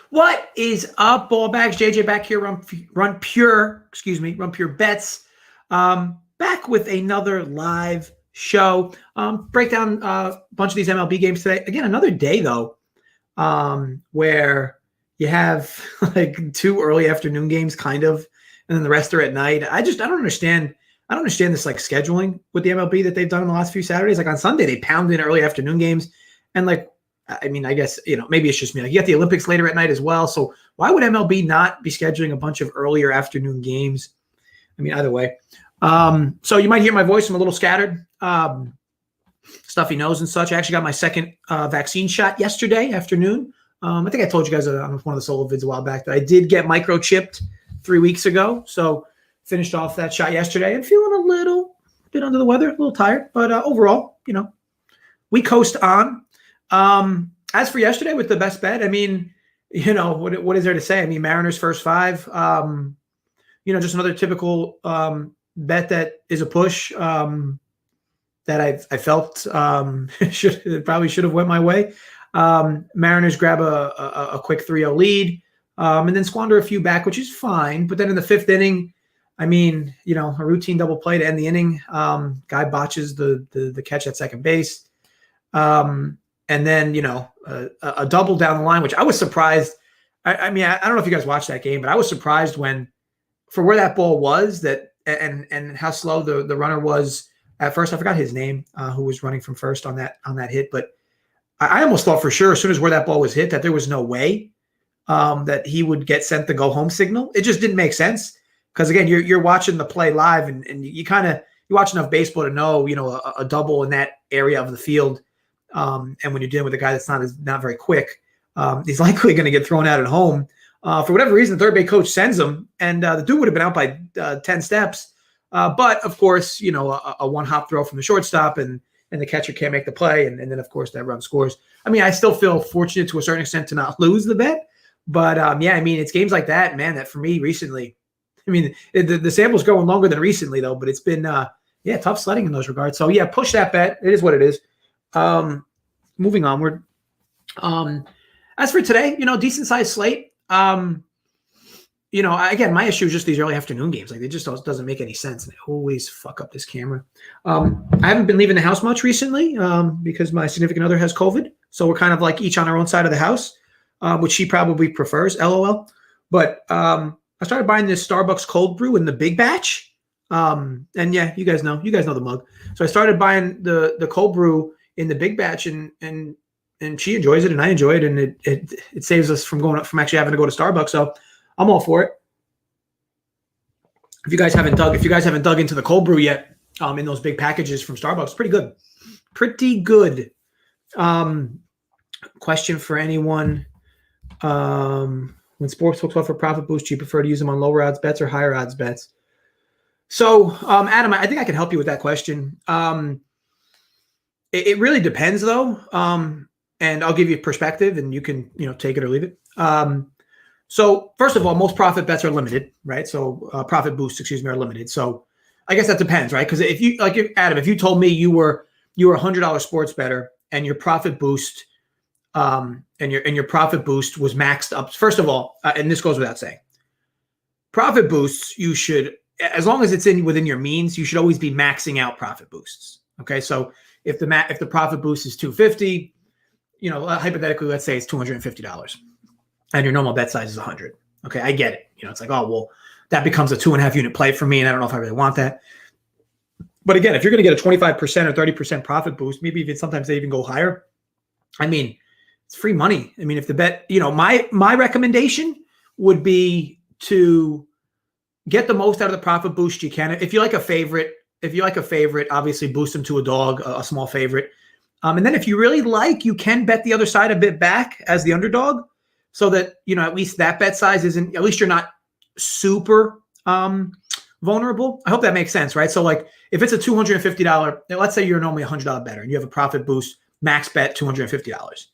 What is up, ball bags? JJ back here, run pure bets. Back with another live show. Break down a bunch of these MLB games today. Again, another day though, where you have like 2 early afternoon games, kind of, and then the rest are at night. I don't understand. I don't understand this like scheduling with the MLB that they've done in the last few Saturdays. Like on Sunday, they pound in early afternoon games, and like. I mean, I guess, maybe it's just me. Like, you got the Olympics later at night as well. So why would MLB not be scheduling a bunch of earlier afternoon games? I mean, either way. So you might hear my voice. I'm a little scattered. Stuffy nose and such. I actually got my second vaccine shot yesterday afternoon. I think I told you guys on one of the solo vids a while back that I did get microchipped 3 weeks ago. So finished off that shot yesterday and feeling a little bit under the weather, a little tired. But overall, we coast on. As for yesterday with the best bet, I mean, what is there to say? I mean, Mariners first 5, just another typical bet that is a push that I felt probably should have went my way. Mariners grab a quick 3-0 lead and then squander a few back, which is fine. But then in the 5th inning, I mean, a routine double play to end the inning. Guy botches the catch at second base. And then, a double down the line, which I was surprised. I mean, I don't know if you guys watched that game, but I was surprised for where that ball was and how slow the runner was at first. I forgot his name, who was running from first on that hit. But I almost thought for sure, as soon as where that ball was hit, that there was no way that he would get sent the go home signal. It just didn't make sense. Because again, you're watching the play live and you watch enough baseball to know, a double in that area of the field. And when you're dealing with a guy that's not very quick, he's likely going to get thrown out at home. For whatever reason, the third base coach sends him, and the dude would have been out by 10 steps. But of course, a one-hop throw from the shortstop, and the catcher can't make the play, and then of course that run scores. I mean, I still feel fortunate to a certain extent to not lose the bet, but I mean, it's games like that, man, that for me recently. I mean, the sample's going longer than recently though, but it's been tough sledding in those regards. So push that bet. It is what it is. Moving onward. As for today, decent sized slate. Again, my issue is just these early afternoon games. Like, it just doesn't make any sense. And I always fuck up this camera. I haven't been leaving the house much recently because my significant other has COVID. So we're kind of like each on our own side of the house, which she probably prefers, LOL. But I started buying this Starbucks cold brew in the big batch. And yeah, you guys know the mug. So I started buying the cold brew in the big batch, and she enjoys it and I enjoy it, and it saves us from actually having to go to Starbucks. So I'm all for it. If you guys haven't dug into the cold brew yet, in those big packages from Starbucks, pretty good. Question for anyone: when sportsbooks offer profit boost, do you prefer to use them on lower odds bets or higher odds bets? So, Adam, I think I can help you with that question. It really depends, though, and I'll give you perspective, and you can, take it or leave it. So, first of all, most profit bets are limited, right? So, profit boosts, are limited. So, I guess that depends, right? Because if you told me you were a $100 sports bettor and your profit boost, and your profit boost was maxed up. First of all, and this goes without saying, profit boosts, you should, as long as it's within your means, you should always be maxing out profit boosts. Okay, so if the profit boost is $250, hypothetically, let's say it's $250, and your normal bet size is 100. Okay, I get it. It's like, oh well, that becomes a 2.5 unit play for me, and I don't know if I really want that. But again, if you're going to get a 25% or 30% profit boost, maybe even sometimes they even go higher. I mean, it's free money. I mean, if the bet, my recommendation would be to get the most out of the profit boost you can. If you like a favorite, obviously boost them to a dog, a small favorite. And then if you really like, you can bet the other side a bit back as the underdog so that, at least that bet size isn't, at least you're not super vulnerable. I hope that makes sense, right? So like if it's a $250, let's say you're normally a $100 bettor and you have a profit boost, max bet $250.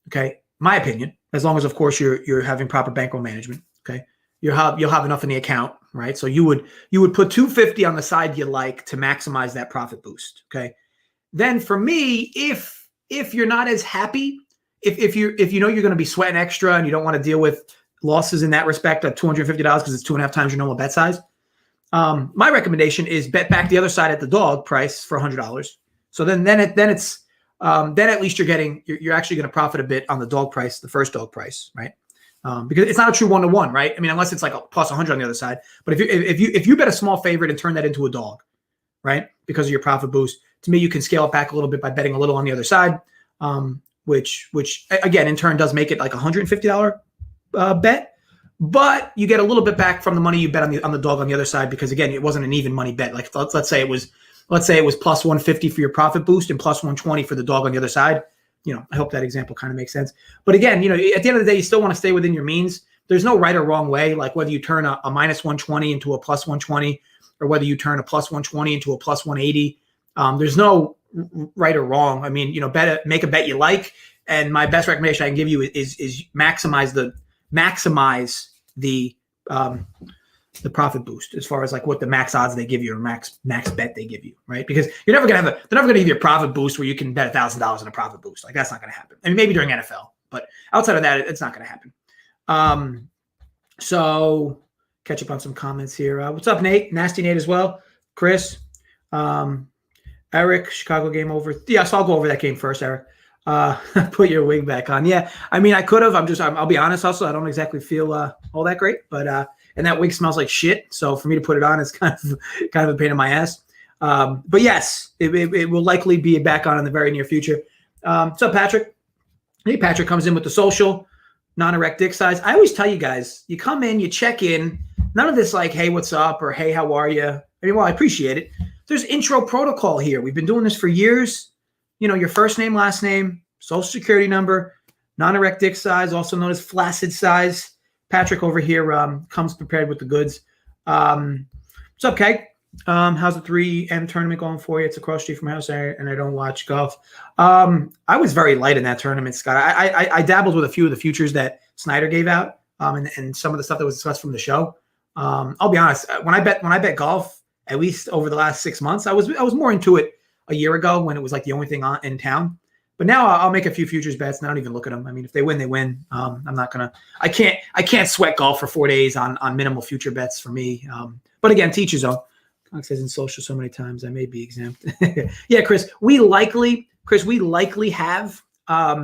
Okay. My opinion, as long as of course you're having proper bankroll management. Okay. You'll have enough in the account, right? So you would put $250 on the side you like to maximize that profit boost. Okay. Then for me, if you're not as happy if you know you're going to be sweating extra and you don't want to deal with losses in that respect at $250 because it's 2.5 times your normal bet size, my recommendation is bet back the other side at the dog price for $100. So then at least you're actually going to profit a bit on the dog price, the first dog price, right? Because it's not a true 1-to-1, right? I mean, unless it's like a plus 100 on the other side. But if you bet a small favorite and turn that into a dog, right, because of your profit boost, to me you can scale it back a little bit by betting a little on the other side, which again in turn does make it like $150 bet. But you get a little bit back from the money you bet on the dog on the other side because again it wasn't an even money bet. Like let's say it was plus 150 for your profit boost and plus 120 for the dog on the other side. I hope that example kind of makes sense. But again, at the end of the day, you still want to stay within your means. There's no right or wrong way, like whether you turn a minus 120 into a plus 120 or whether you turn a plus 120 into a plus 180. There's no right or wrong. I mean, make a bet you like. And my best recommendation I can give you is maximize the profit boost as far as like what the max odds they give you or max bet they give you, right? Because they're never gonna give you a profit boost where you can bet $1,000 in a profit boost. Like that's not gonna happen. I mean, maybe during NFL, but outside of that, it's not gonna happen. So catch up on some comments here. What's up, Nate? Nasty Nate as well. Chris, Eric, Chicago game over. Yeah, so I'll go over that game first, Eric. Put your wig back on. Yeah, I mean, I could have. I'll be honest. Also, I don't exactly feel all that great, but and that wig smells like shit. So for me to put it on is kind of a pain in my ass. But yes, it will likely be back on in the very near future. What's up, Patrick? Hey, Patrick comes in with the social non-erect dick size. I always tell you guys, you come in, you check in. None of this like, hey, what's up, or hey, how are you? I mean, well, I appreciate it. There's intro protocol here. We've been doing this for years. Your first name, last name, social security number, non-erect dick size, also known as flaccid size. Patrick over here comes prepared with the goods. What's up, Keg? How's the 3M tournament going for you? It's across the street from my house, and I don't watch golf. I was very light in that tournament, Scott. I dabbled with a few of the futures that Snyder gave out, and some of the stuff that was discussed from the show. I'll be honest. When I bet golf, at least over the last 6 months, I was more into it a year ago when it was like the only thing in town. But now I'll make a few futures bets and I don't even look at them. I mean, if they win, they win. I'm not gonna. I can't sweat golf for 4 days on minimal future bets for me. But again, teach his own. Cox says in social so many times I may be exempt. Yeah, Chris, we likely have your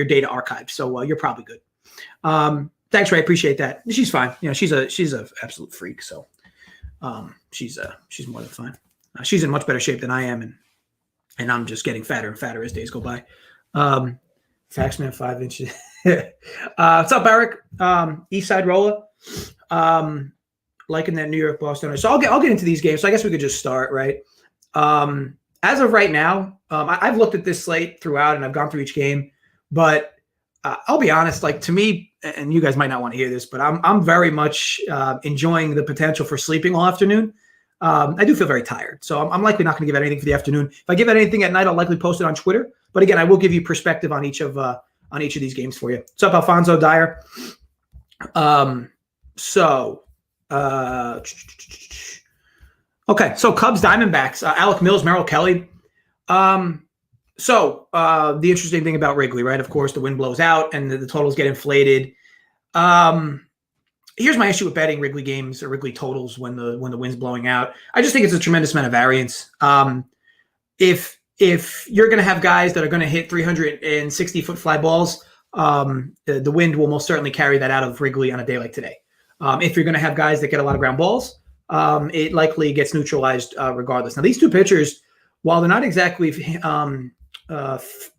data archived, so you're probably good. Thanks, Ray. Appreciate that. She's fine. She's a absolute freak. So she's more than fine. She's in much better shape than I am, and I'm just getting fatter and fatter as days go by. Faxman 5 inches. What's up, Eric? Eastside Roller. Liking that New York Boston. So I'll get into these games. So I guess we could just start, right? As of right now, I've looked at this slate throughout and I've gone through each game, but I'll be honest, like to me, and you guys might not want to hear this, but I'm very much enjoying the potential for sleeping all afternoon. I do feel very tired, so I'm likely not going to give out anything for the afternoon. If I give out anything at night, I'll likely post it on Twitter. But again, I will give you perspective on each of these games for you. What's up, Alfonso Dyer? Okay, so Cubs Diamondbacks, Alec Mills, Merrill Kelly. So the interesting thing about Wrigley, right? Of course, the wind blows out and the totals get inflated. Here's my issue with betting Wrigley games or Wrigley totals when the wind's blowing out. I just think it's a tremendous amount of variance. If you're going to have guys that are going to hit 360-foot fly balls, the wind will most certainly carry that out of Wrigley on a day like today. If you're going to have guys that get a lot of ground balls, it likely gets neutralized regardless. Now, these two pitchers, while they're not exactly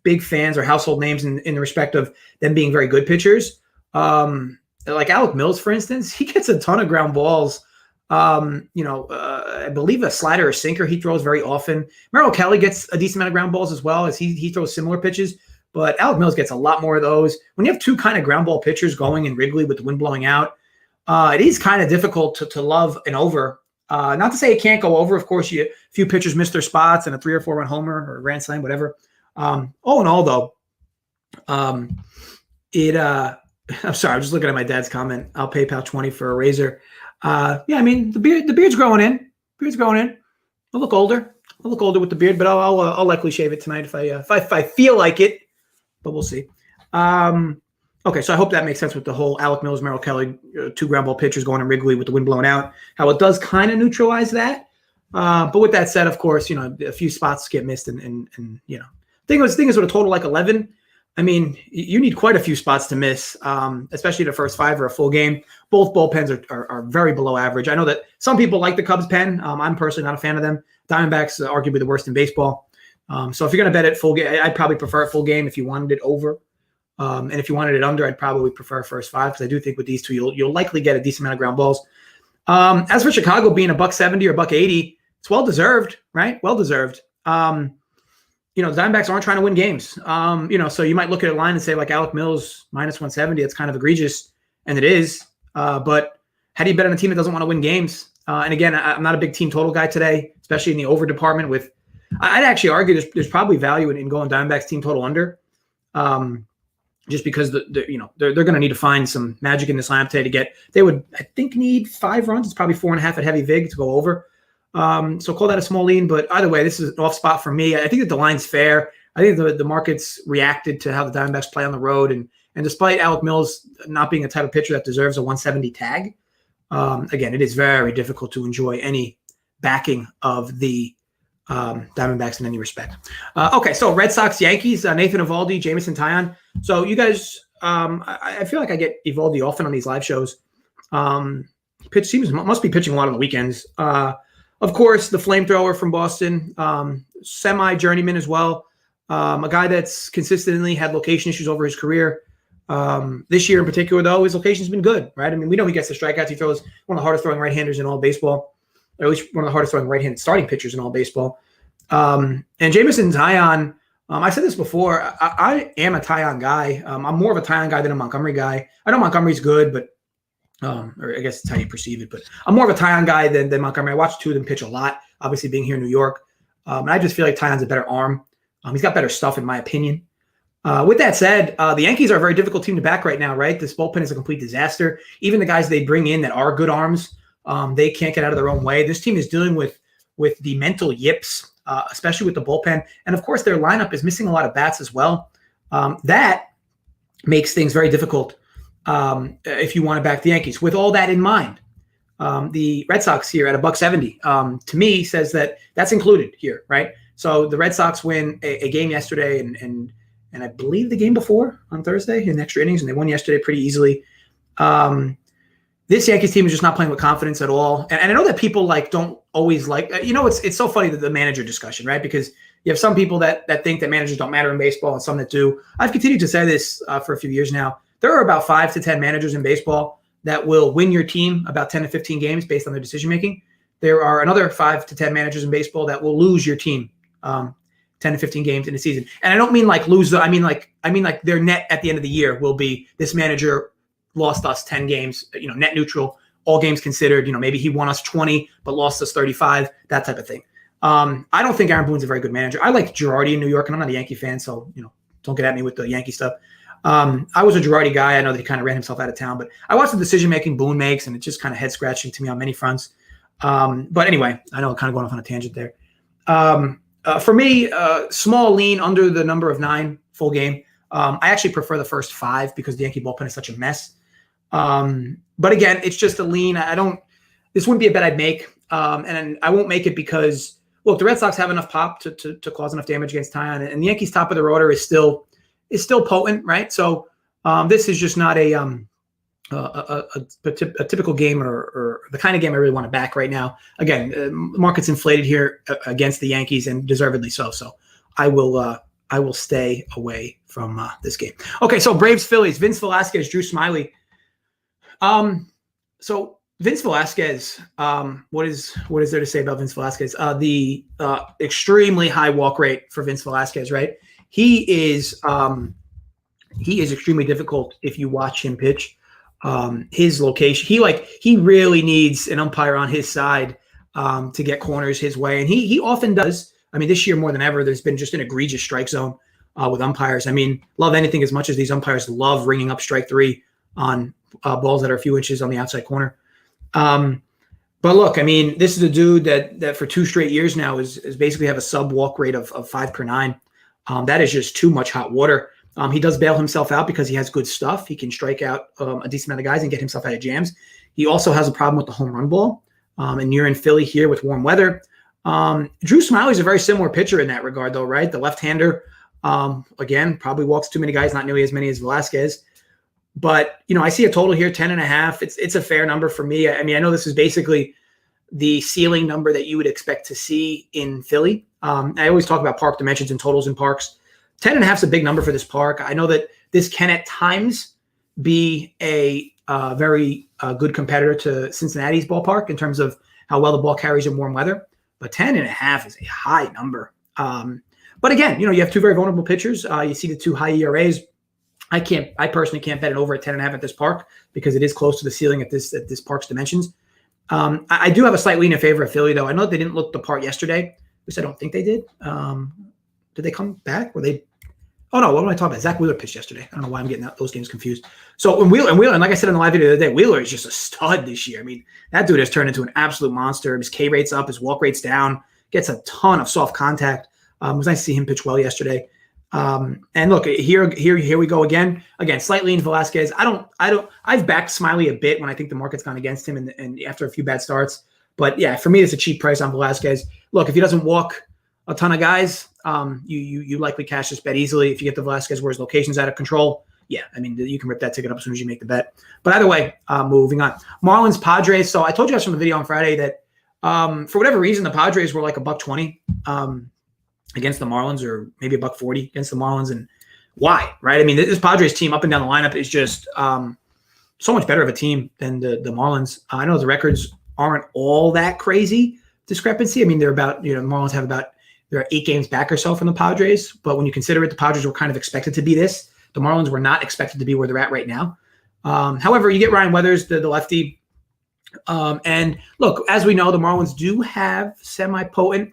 big fans or household names in the respect of them being very good pitchers, like Alec Mills, for instance, he gets a ton of ground balls. I believe a slider or sinker he throws very often. Merrill Kelly gets a decent amount of ground balls as well as he throws similar pitches, but Alec Mills gets a lot more of those. When you have two kind of ground ball pitchers going in Wrigley with the wind blowing out, it is kind of difficult to love an over. Not to say it can't go over. Of course, a few pitchers miss their spots and a 3 or 4 run homer or grand slam, whatever. All in all, though, I'm sorry, I'm just looking at my dad's comment. I'll PayPal 20 for a razor. Yeah, I mean the beard's growing in. I'll look older with the beard, but I'll likely shave it tonight if I feel like it. but we'll see. Okay, so I hope that makes sense with the whole Alec Mills, Merrill Kelly, 2 ground ball pitchers going to Wrigley with the wind blown out, how it does kind of neutralize that. But with that said, of course, a few spots get missed and thing is with a total like 11. I mean, you need quite a few spots to miss, especially the first 5 or a full game. Both bullpens are very below average. I know that some people like the Cubs pen. I'm personally not a fan of them. Diamondbacks are arguably the worst in baseball. So if you're going to bet it full game, I'd probably prefer a full game if you wanted it over. And if you wanted it under, I'd probably prefer first 5 because I do think with these two, you'll likely get a decent amount of ground balls. As for Chicago being $170 or $180, it's well deserved, right? Well deserved. The Diamondbacks aren't trying to win games. So you might look at a line and say like Alec Mills minus 170. It's kind of egregious, and it is. But how do you bet on a team that doesn't want to win games? And again, I'm not a big team total guy today, especially in the over department. I'd actually argue there's probably value in going Diamondbacks team total under. Just because they're going to need to find some magic in this lineup today they would, I think, need 5 runs. It's probably 4.5 at heavy vig to go over. So call that a small lean, but either way, this is an off spot for me. I think that the line's fair. I think the market's reacted to how the Diamondbacks play on the road. And despite Alec Mills not being a type of pitcher that deserves a 170 tag, again, it is very difficult to enjoy any backing of the Diamondbacks in any respect. Okay, so Red Sox, Yankees, Nathan Eovaldi, Jameson Taillon. So you guys, I feel like I get Eovaldi often on these live shows. Must be pitching a lot on the weekends. Of course, the flamethrower from Boston, semi-journeyman as well. A guy that's consistently had location issues over his career. This year in particular, though, his location's been good, right? I mean, we know he gets the strikeouts. He throws one of the hardest throwing right-handers in all baseball, or at least one of the hardest throwing right-handed starting pitchers in all baseball. And Jameson Taillon, I said this before, I am a Taillon guy. I'm more of a Taillon guy than a Montgomery guy. I know Montgomery's good, but or I guess it's how you perceive it, but I'm more of a Taillon guy than Montgomery. I watched 2 of them pitch a lot, obviously being here in New York. And I just feel like Taillon's a better arm. He's got better stuff, in my opinion. With that said, the Yankees are a very difficult team to back right now, right? This bullpen is a complete disaster. Even the guys they bring in that are good arms, they can't get out of their own way. This team is dealing with the mental yips, especially with the bullpen. And, of course, their lineup is missing a lot of bats as well. That makes things very difficult if you want to back the Yankees. With all that in mind, the Red Sox here at $170 to me says that that's included here, right? So the Red Sox win a game yesterday and I believe the game before on Thursday in extra innings, and they won yesterday pretty easily. This Yankees team is just not playing with confidence at all. And I know that people don't always it's so funny that the manager discussion, right? Because you have some people that think that managers don't matter in baseball and some that do. I've continued to say this for a few years now. There are about 5 to 10 managers in baseball that will win your team about 10 to 15 games based on their decision-making. There are another 5 to 10 managers in baseball that will lose your team 10 to 15 games in a season. And I don't mean lose. I mean their net at the end of the year will be this manager lost us 10 games, net neutral, all games considered. Maybe he won us 20, but lost us 35, that type of thing. I don't think Aaron Boone's a very good manager. I like Girardi in New York, and I'm not a Yankee fan, so, don't get at me with the Yankee stuff. I was a Girardi guy. I know that he kind of ran himself out of town, but I watched the decision-making Boone makes, and it's just kind of head-scratching to me on many fronts. But anyway, I know I'm kind of going off on a tangent there. For me, small lean under the number of 9 full game. I actually prefer the first 5 because the Yankee bullpen is such a mess. But again, it's just a lean. This wouldn't be a bet I'd make. And I won't make it because, look, the Red Sox have enough pop to cause enough damage against Taillon, and the Yankees top of their order is still potent, right? So this is just not a typical game or the kind of game I really want to back right now. Again, the market's inflated here against the Yankees, and deservedly so. So I will stay away from this game. Okay, so Braves, Phillies, Vince Velasquez, Drew Smyly. So Vince Velasquez, what is there to say about Vince Velasquez? The extremely high walk rate for Vince Velasquez, right? He is extremely difficult if you watch him pitch. His location, he really needs an umpire on his side to get corners his way, and he often does. I mean, this year more than ever, there's been just an egregious strike zone with umpires. I mean, love anything as much as these umpires love ringing up strike 3 on balls that are a few inches on the outside corner. But look, I mean, this is a dude that for 2 straight years now is basically have a sub walk rate of 5 per 9. That is just too much hot water. He does bail himself out because he has good stuff. He can strike out a decent amount of guys and get himself out of jams. He also has a problem with the home run ball. And you're in Philly here with warm weather. Drew Smyly's a very similar pitcher in that regard, though, right? The left-hander, again, probably walks too many guys, not nearly as many as Velasquez. But, I see a total here, 10.5. It's a fair number for me. I mean, I know this is basically the ceiling number that you would expect to see in Philly. I always talk about park dimensions and totals in parks. 10.5 is a big number for this park. I know that this can at times be a very good competitor to Cincinnati's ballpark in terms of how well the ball carries in warm weather. But 10.5 is a high number. But again, you have two very vulnerable pitchers. You see the two high ERAs. I personally can't bet it over at 10.5 at this park because it is close to the ceiling at this park's dimensions. I do have a slight lean in favor of Philly, though. I know they didn't look the part yesterday. At least I don't think they did. Did they come back? Were they? Oh, no. What am I talking about? Zach Wheeler pitched yesterday. I don't know why I'm getting those games confused. So when Wheeler, and like I said in the live video the other day, Wheeler is just a stud this year. I mean, that dude has turned into an absolute monster. His K rate's up. His walk rate's down. Gets a ton of soft contact. It was nice to see him pitch well yesterday. And look, here we go again. Again, slightly in Velasquez. I've backed Smyly a bit when I think the market's gone against him and after a few bad starts. But yeah, for me, it's a cheap price on Velasquez. Look, if he doesn't walk a ton of guys, you likely cash this bet easily. If you get the Velasquez where his location's out of control, yeah, I mean, you can rip that ticket up as soon as you make the bet. But either way, moving on. Marlins, Padres. So I told you guys from the video on Friday that for whatever reason, the Padres were like $1.20 against the Marlins, or maybe $1.40 against the Marlins. And why, right? I mean, this Padres team up and down the lineup is just so much better of a team than the Marlins. I know the records aren't all that crazy discrepancy. I mean, they're about, the Marlins have about, they're 8 games back or so from the Padres. But when you consider it, the Padres were kind of expected to be this. The Marlins were not expected to be where they're at right now. However, you get Ryan Weathers, the lefty. And look, as we know, the Marlins do have semi-potent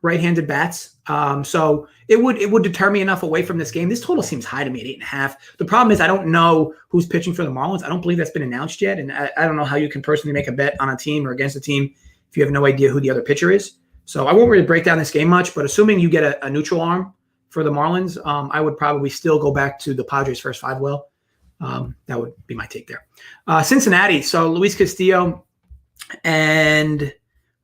right-handed bats. So it would deter me enough away from this game. This total seems high to me at 8.5. The problem is I don't know who's pitching for the Marlins. I don't believe that's been announced yet. And I don't know how you can personally make a bet on a team or against a team if you have no idea who the other pitcher is. So I won't really break down this game much, but assuming you get a neutral arm for the Marlins, I would probably still go back to the Padres' first 5 well. That would be my take there. Cincinnati. So Luis Castillo and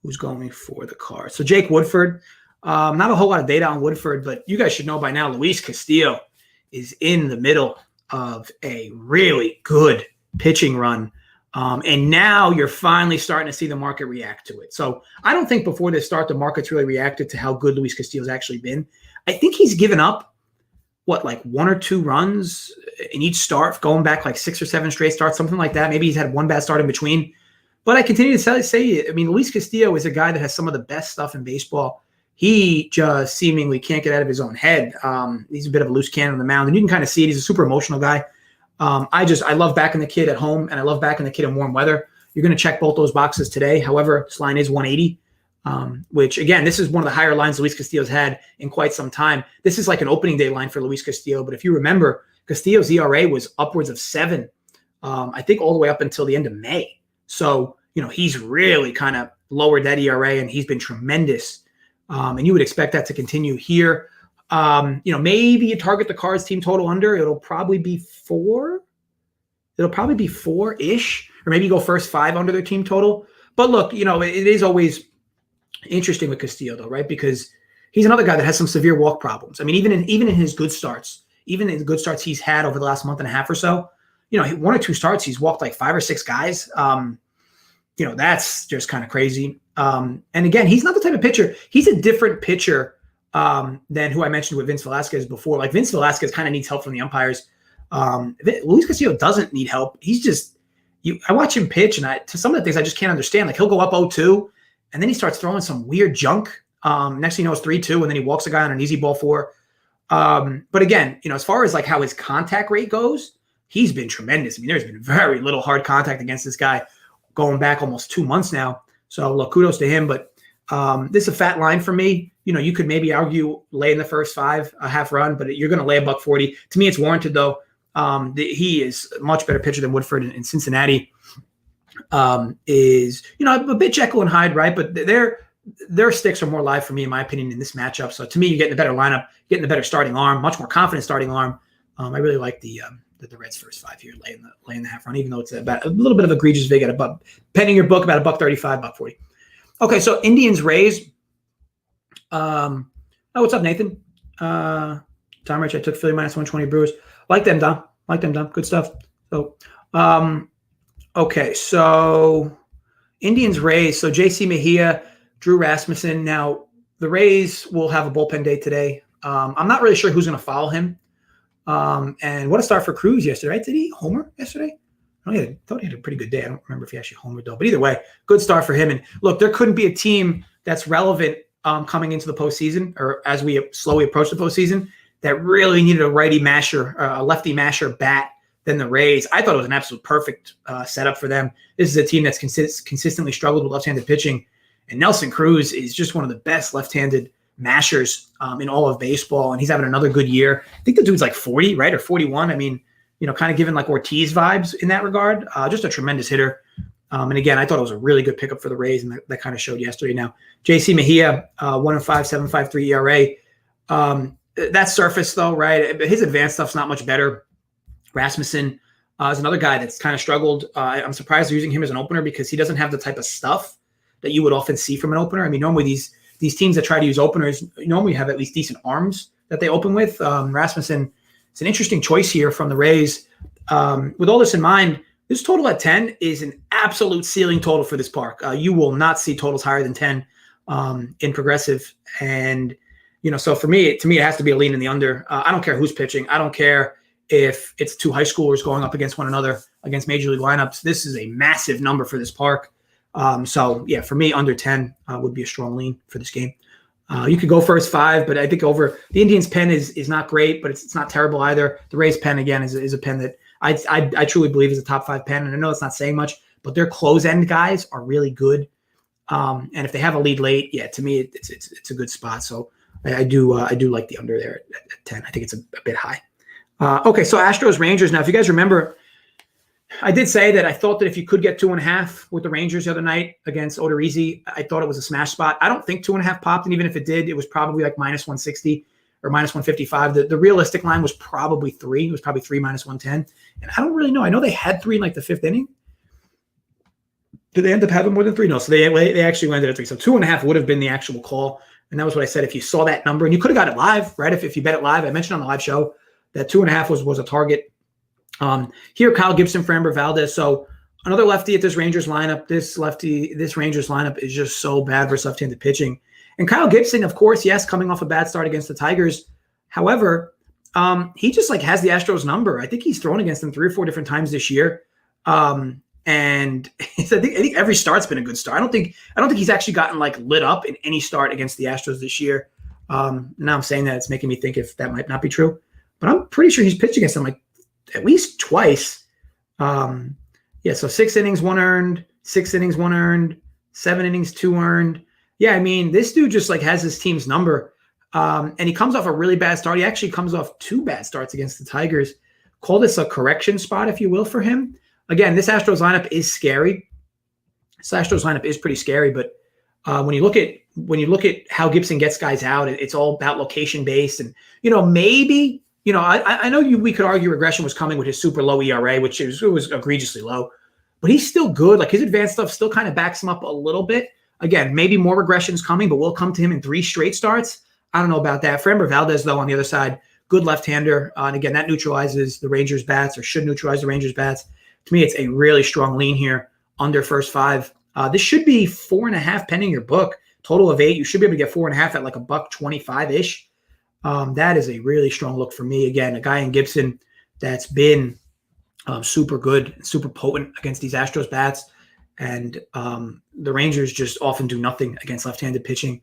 who's going for the Cards? So Jake Woodford. Not a whole lot of data on Woodford, but you guys should know by now Luis Castillo is in the middle of a really good pitching run. And now you're finally starting to see the market react to it. So I don't think before this start, the market's really reacted to how good Luis Castillo's actually been. I think he's given up, like 1 or 2 runs in each start, going back like 6 or 7 straight starts, something like that. Maybe he's had 1 bad start in between. But I continue to say, I mean, Luis Castillo is a guy that has some of the best stuff in baseball. He just seemingly can't get out of his own head. He's a bit of a loose cannon on the mound, and you can kind of see it. He's a super emotional guy. I love backing the kid at home, and I love backing the kid in warm weather. You're going to check both those boxes today. However, this line is 180, which, again, this is one of the higher lines Luis Castillo's had in quite some time. This is like an opening day line for Luis Castillo, but if you remember, Castillo's ERA was upwards of 7, I think all the way up until the end of May. So, he's really kind of lowered that ERA, and he's been tremendous. And you would expect that to continue here. Maybe you target the Cards team total under. It'll probably be 4. It'll probably be 4-ish, or maybe you go first 5 under their team total. But look, it is always interesting with Castillo, though, right? Because he's another guy that has some severe walk problems. I mean, even in his good starts, he's had over the last month and a half or so, 1 or 2 starts, he's walked like 5 or 6 guys. That's just kind of crazy. And again, he's not the type of pitcher. He's a different pitcher than who I mentioned with Vince Velasquez before. Like Vince Velasquez kind of needs help from the umpires. Luis Castillo doesn't need help. He's just I watch him pitch, and to some of the things I just can't understand. Like he'll go up 0-2, and then he starts throwing some weird junk. Next thing you know, it's 3-2, and then he walks a guy on an easy ball 4. But again, as far as like how his contact rate goes, he's been tremendous. I mean, there's been very little hard contact against this guy going back almost 2 months now. So look, kudos to him. But this is a fat line for me. You could maybe argue lay in the first 5, a half run, but you're going to lay $1.40. To me, it's warranted though. He is a much better pitcher than Woodford in Cincinnati. Is a bit Jekyll and Hyde, right? But they're their sticks are more live for me, in my opinion, in this matchup. So to me, you're getting a better lineup, getting a better starting arm, much more confident starting arm. I really like the Reds first 5 here, laying the half run, even though it's about a little bit of egregious vig at about penning your book about $1.35, $1.40. Okay, so Indians Rays. What's up, Nathan? Tom Rich, I took Philly minus 120 Brewers. Like them, Dom. Good stuff. So, okay, so Indians Rays. So JC Mejia, Drew Rasmussen. Now the Rays will have a bullpen day today. I'm not really sure who's going to follow him. And what a start for Cruz yesterday, right? Did he homer yesterday? I thought he had a pretty good day. I don't remember if he actually homered though. But either way, good start for him. And look, there couldn't be a team that's relevant coming into the postseason, or as we slowly approach the postseason, that really needed a lefty masher bat than the Rays. I thought it was an absolute perfect setup for them. This is a team that's consistently struggled with left-handed pitching. And Nelson Cruz is just one of the best left-handed mashers in all of baseball, and he's having another good year. I think the dude's like 40, right, or 41. I mean, kind of giving like Ortiz vibes in that regard. Just a tremendous hitter. And again, I thought it was a really good pickup for the Rays, and that kind of showed yesterday. Now, JC Mejia, 1.5, 7.53 ERA. That's surface though, right? His advanced stuff's not much better. Rasmussen is another guy that's kind of struggled. I'm surprised they're using him as an opener because he doesn't have the type of stuff that you would often see from an opener. I mean, normally these teams that try to use openers normally have at least decent arms that they open with. Rasmussen, it's an interesting choice here from the Rays. With all this in mind, this total at 10 is an absolute ceiling total for this park. You will not see totals higher than 10 in Progressive. And, so for me, it has to be a lean in the under. I don't care who's pitching. I don't care if it's two high schoolers going up against one another against major league lineups. This is a massive number for this park. So yeah, for me, under 10 would be a strong lean for this game. You could go first 5, but I think over the Indians' pen is not great, but it's not terrible either. The Rays' pen again is a pen that I truly believe is a top 5 pen, and I know it's not saying much, but their close end guys are really good. And if they have a lead late, yeah, to me it's a good spot. So I do like the under there at 10. I think it's a bit high. Okay, so Astros Rangers. Now, if you guys remember, I did say that I thought that if you could get 2.5 with the Rangers the other night against Odorizzi, I thought it was a smash spot. I don't think 2.5 popped, and even if it did, it was probably like minus 160 or minus 155. The realistic line was probably 3. It was probably 3 minus 110. And I don't really know. I know they had 3 in like the 5th inning. Did they end up having more than 3? No. So they actually landed at 3. So 2.5 would have been the actual call. And that was what I said. If you saw that number, and you could have got it live, right? If you bet it live, I mentioned on the live show that 2.5 was a target. Here, Kyle Gibson for Amber Valdez. So another lefty at this Rangers lineup. This Rangers lineup is just so bad versus left-handed pitching. And Kyle Gibson, of course, yes, coming off a bad start against the Tigers. However, he just like has the Astros number. I think he's thrown against them 3 or 4 different times this year. And I think every start's been a good start. I don't think he's actually gotten like lit up in any start against the Astros this year. Now I'm saying that, it's making me think if that might not be true, but I'm pretty sure he's pitched against them like at least twice. So 6 innings, 1 earned, 6 innings, 1 earned, 7 innings, 2 earned. Yeah, I mean, this dude just like has his team's number. And he comes off a really bad start. He actually comes off 2 bad starts against the Tigers. Call this a correction spot, if you will, for him. Again, this Astros lineup is scary. This Astros lineup is pretty scary, but when you look at how Gibson gets guys out, it's all about location based. And maybe I know we could argue regression was coming with his super low ERA, which was egregiously low, but he's still good. Like his advanced stuff still kind of backs him up a little bit. Again, maybe more regression's coming, but we'll come to him in 3 straight starts. I don't know about that. Framber Valdez, though, on the other side, good left-hander. And again, that neutralizes the Rangers' bats, or should neutralize the Rangers' bats. To me, it's a really strong lean here under first 5. This should be 4.5 pending your book. Total of 8. You should be able to get 4.5 at like $1.25-ish. That is a really strong look for me. Again, a guy in Gibson that's been super good, super potent against these Astros bats. And the Rangers just often do nothing against left-handed pitching.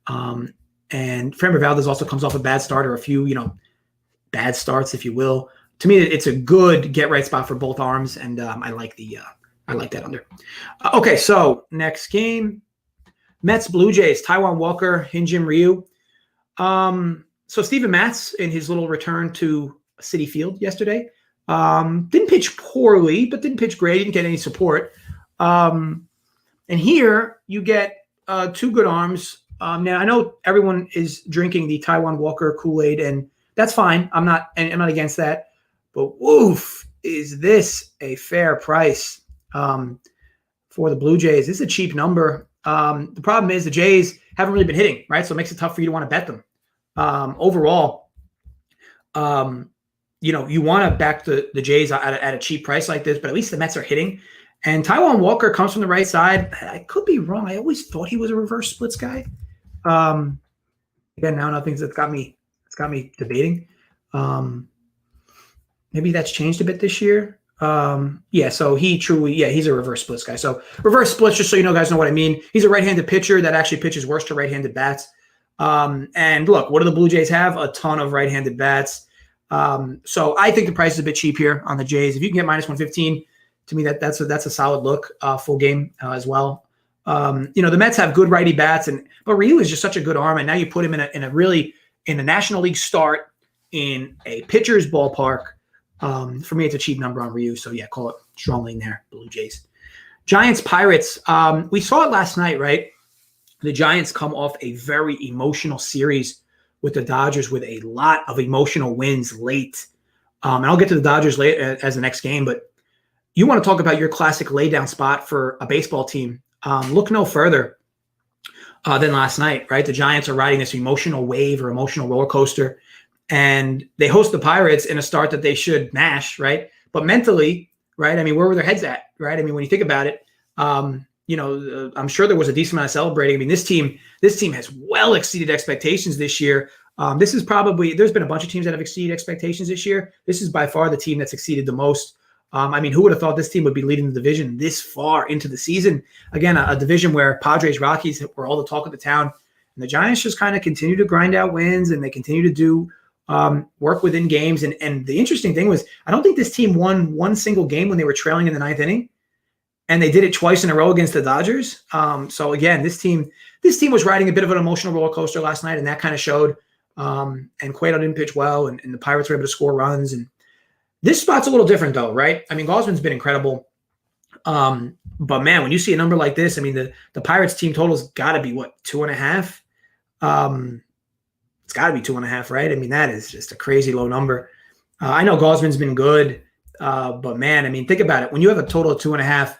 And Framber Valdez also comes off a bad start, or a few, bad starts, if you will. To me, it's a good get-right spot for both arms, and I like that under. Okay, so next game, Mets Blue Jays, Taijuan Walker, Hyun-Jin Ryu. So Steven Matz, in his little return to Citi Field yesterday, didn't pitch poorly, but didn't pitch great. Didn't get any support. And here you get two good arms. Now I know everyone is drinking the Taijuan Walker Kool-Aid, and that's fine. I'm not against that. But woof, is this a fair price for the Blue Jays? This is a cheap number. The problem is the Jays haven't really been hitting, right? So it makes it tough for you to want to bet them. Overall, you want to back the Jays at a cheap price like this, but at least the Mets are hitting. And Taijuan Walker comes from the right side. I could be wrong. I always thought he was a reverse splits guy. Again, now nothing's it's got me debating. Maybe that's changed a bit this year. So he's a reverse splits guy. So reverse splits, just so you know, guys know what I mean. He's a right-handed pitcher that actually pitches worse to right-handed bats. And look, what do the Blue Jays have? A ton of right-handed bats. So I think the price is a bit cheap here on the Jays. If you can get minus 115, to me that's a solid look, full game as well. The Mets have good righty bats, but Ryu is just such a good arm, and now you put him in a National League start in a pitcher's ballpark. For me, it's a cheap number on Ryu. So yeah, call it strong lean there, Blue Jays. Giants, Pirates. We saw it last night, right? The Giants come off a very emotional series with the Dodgers with a lot of emotional wins late. And I'll get to the Dodgers late as the next game, but you want to talk about your classic laydown spot for a baseball team. Look no further than last night, right? The Giants are riding this emotional wave or emotional roller coaster, and they host the Pirates in a start that they should mash, right? But mentally, right? I mean, where were their heads at, right? I mean, when you think about it, I'm sure there was a decent amount of celebrating. I mean, this team has well exceeded expectations this year. There's been a bunch of teams that have exceeded expectations this year. This is by far the team that's exceeded the most. Who would have thought this team would be leading the division this far into the season? Again, a division where Padres, Rockies were all the talk of the town. And the Giants just kind of continue to grind out wins, and they continue to do work within games. And the interesting thing was, I don't think this team won one single game when they were trailing in the ninth inning. And they did it twice in a row against the Dodgers. So again, this team was riding a bit of an emotional roller coaster last night, and that kind of showed. And Cueto didn't pitch well, and the Pirates were able to score runs. And this spot's a little different, though, right? I mean, Gosman's been incredible. But man, when you see a number like this, I mean, the Pirates team total's got to be 2.5. It's got to be 2.5, right? I mean, that is just a crazy low number. I know Gosman's been good, but man, I mean, think about it. When you have a total of 2.5,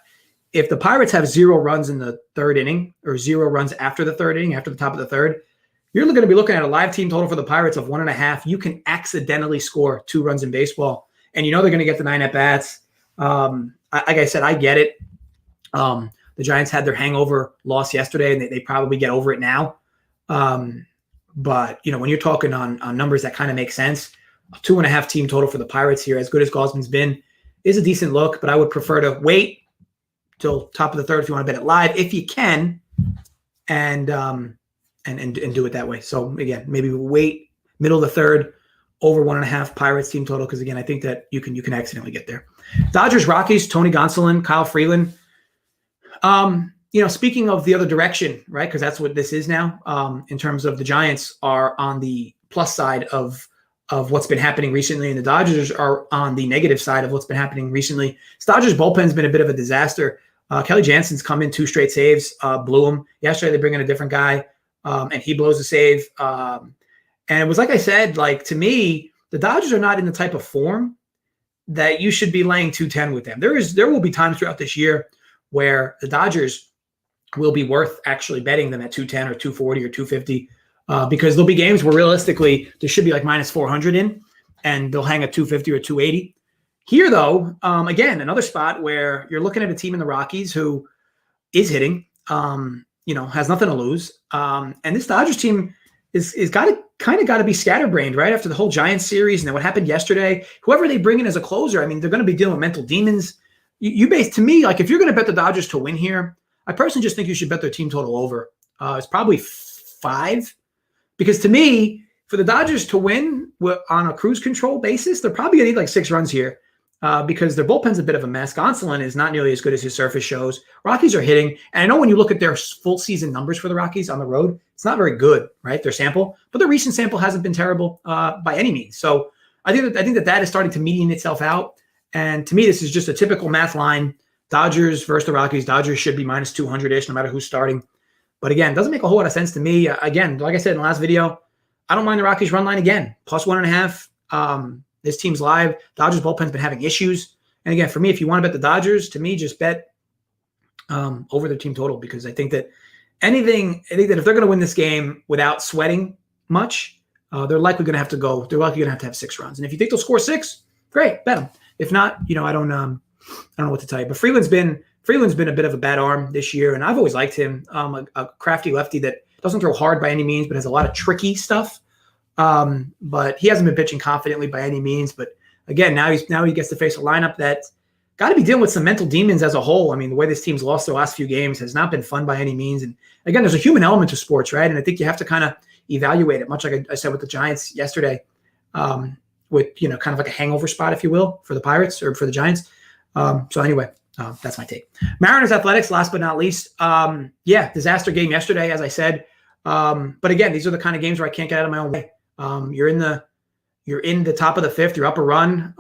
if the Pirates have 0 runs in the third inning or 0 runs after the third inning, after the top of the third, you're going to be looking at a live team total for the Pirates of 1.5. You can accidentally score 2 runs in baseball, and they're going to get the 9 at-bats. Like I said, I get it. The Giants had their hangover loss yesterday, and they probably get over it now. But when you're talking on numbers that kind of make sense, a 2.5 team total for the Pirates here, as good as Gosman's been, is a decent look, but I would prefer to wait till top of the third if you want to bet it live, if you can, and do it that way. So again, maybe wait middle of the third, over 1.5 Pirates team total, because again, I think that you can accidentally get there. Dodgers, Rockies, Tony Gonsolin, Kyle Freeland. Speaking of the other direction, right? Because that's what this is now. In terms of the Giants are on the plus side of what's been happening recently, and the Dodgers are on the negative side of what's been happening recently. The Dodgers bullpen's been a bit of a disaster. Kelly Jansen's come in 2 straight saves, blew him. Yesterday they bring in a different guy, and he blows a save. And it was like I said, to me, the Dodgers are not in the type of form that you should be laying 210 with them. There will be times throughout this year where the Dodgers will be worth actually betting them at 210 or 240 or 250, because there'll be games where realistically there should be minus 400 in, and they'll hang at 250 or 280. Here, though, again, another spot where you're looking at a team in the Rockies who is hitting, has nothing to lose. And this Dodgers team is got to be scatterbrained, right? After the whole Giants series and then what happened yesterday, whoever they bring in as a closer, I mean, they're going to be dealing with mental demons. To me, if you're going to bet the Dodgers to win here, I personally just think you should bet their team total over. It's probably 5, because to me, for the Dodgers to win on a cruise control basis, they're probably going to need 6 runs here, because their bullpen's a bit of a mess. Gonsolin is not nearly as good as his surface shows. Rockies are hitting, and I know when you look at their full season numbers for the Rockies on the road, it's not very good, right? Their sample, but their recent sample hasn't been terrible by any means. So I think that is starting to median itself out. And to me, this is just a typical math line. Dodgers versus the Rockies. Dodgers should be minus 200-ish, no matter who's starting. But again, it doesn't make a whole lot of sense to me. Again, like I said in the last video, I don't mind the Rockies run line again. +1.5. This team's live. Dodgers bullpen's been having issues. And again, for me, if you want to bet the Dodgers, to me, just bet over their team total, because I think that if they're going to win this game without sweating much, they're likely going to have to have 6 runs. And if you think they'll score 6, great, bet them. If not, I don't know what to tell you. But Freeland's been a bit of a bad arm this year, and I've always liked him. A crafty lefty that doesn't throw hard by any means, but has a lot of tricky stuff. But he hasn't been pitching confidently by any means. But again, now he gets to face a lineup that's got to be dealing with some mental demons as a whole. I mean, the way this team's lost their last few games has not been fun by any means. And again, there's a human element to sports, right? And I think you have to kind of evaluate it, much like I said with the Giants yesterday, with kind of like a hangover spot, if you will, for the Pirates or for the Giants. So anyway, that's my take. Mariners Athletics, last but not least. Disaster game yesterday, as I said. But again, these are the kind of games where I can't get out of my own way. You're in the top of the 5th, you're up a run.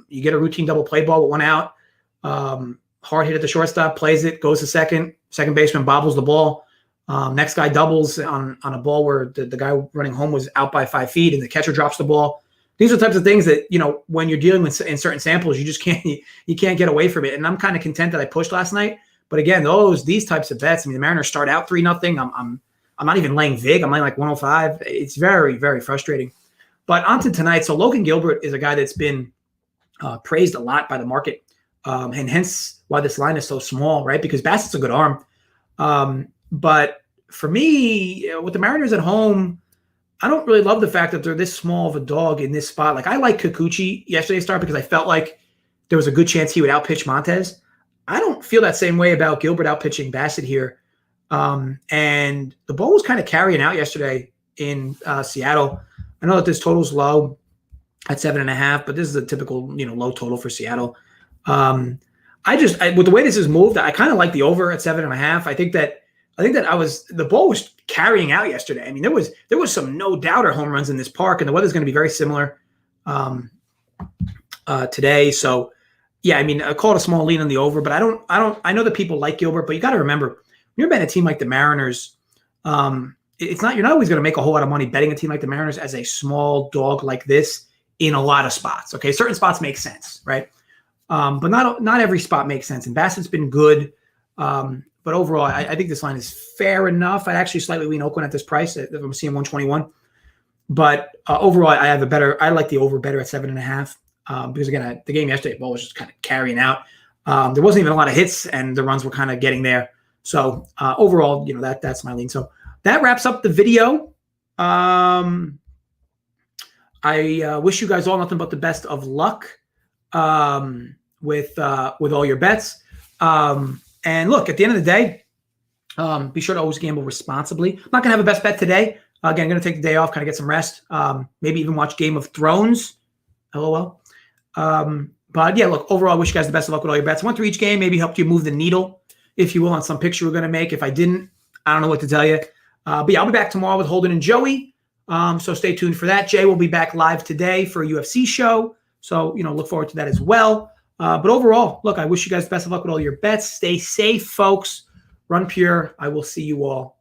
You get a routine double play ball with 1 out. Hard hit at the shortstop, plays it, goes to second baseman bobbles the ball. Next guy doubles on a ball where the guy running home was out by 5 feet and the catcher drops the ball. These are the types of things that, when you're dealing with in certain samples, you just can't get away from it. And I'm kind of content that I pushed last night. But again, these types of bets, I mean, the Mariners start out 3-0. I'm not even laying vig. I'm laying like 105. It's very, very frustrating. But on to tonight. So Logan Gilbert is a guy that's been praised a lot by the market. And hence why this line is so small, right? Because Bassett's a good arm. But for me, with the Mariners at home, I don't really love the fact that they're this small of a dog in this spot. Like, I like Kikuchi yesterday's start because I felt like there was a good chance he would outpitch Montez. I don't feel that same way about Gilbert outpitching Bassett here. And the ball was kind of carrying out yesterday in Seattle. I know that this total's low at 7.5, but this is a typical, low total for Seattle. With the way this has moved, I kind of like the over at 7.5. I think that the ball was carrying out yesterday. I mean, there was some no doubter home runs in this park, and the weather's going to be very similar today. So yeah, I mean, I call it a small lean on the over, but I know that people like Gilbert, but you got to remember, when you're betting a team like the Mariners, you're not always going to make a whole lot of money betting a team like the Mariners as a small dog like this in a lot of spots. Okay, certain spots make sense, right? But not every spot makes sense. And Bassett's been good. But overall, I think this line is fair enough. I'd actually slightly lean Oakland at this price. I'm seeing 121. But overall, I like the over better at 7.5. Because again, the game yesterday, the ball was just kind of carrying out. There wasn't even a lot of hits, and the runs were kind of getting there. So overall, that's my lean. So that wraps up the video. I wish you guys all nothing but the best of luck with all your bets. And look, at the end of the day, be sure to always gamble responsibly. I'm not going to have a best bet today. Again, I'm going to take the day off, kind of get some rest. Maybe even watch Game of Thrones. LOL. But yeah, look, overall, I wish you guys the best of luck with all your bets. Went through each game, maybe helped you move the needle, if you will, on some picks you were going to make. If I didn't, I don't know what to tell you. But yeah, I'll be back tomorrow with Holden and Joey. So stay tuned for that. Jay will be back live today for a UFC show. So, look forward to that as well. But overall, look, I wish you guys the best of luck with all your bets. Stay safe, folks. Run pure. I will see you all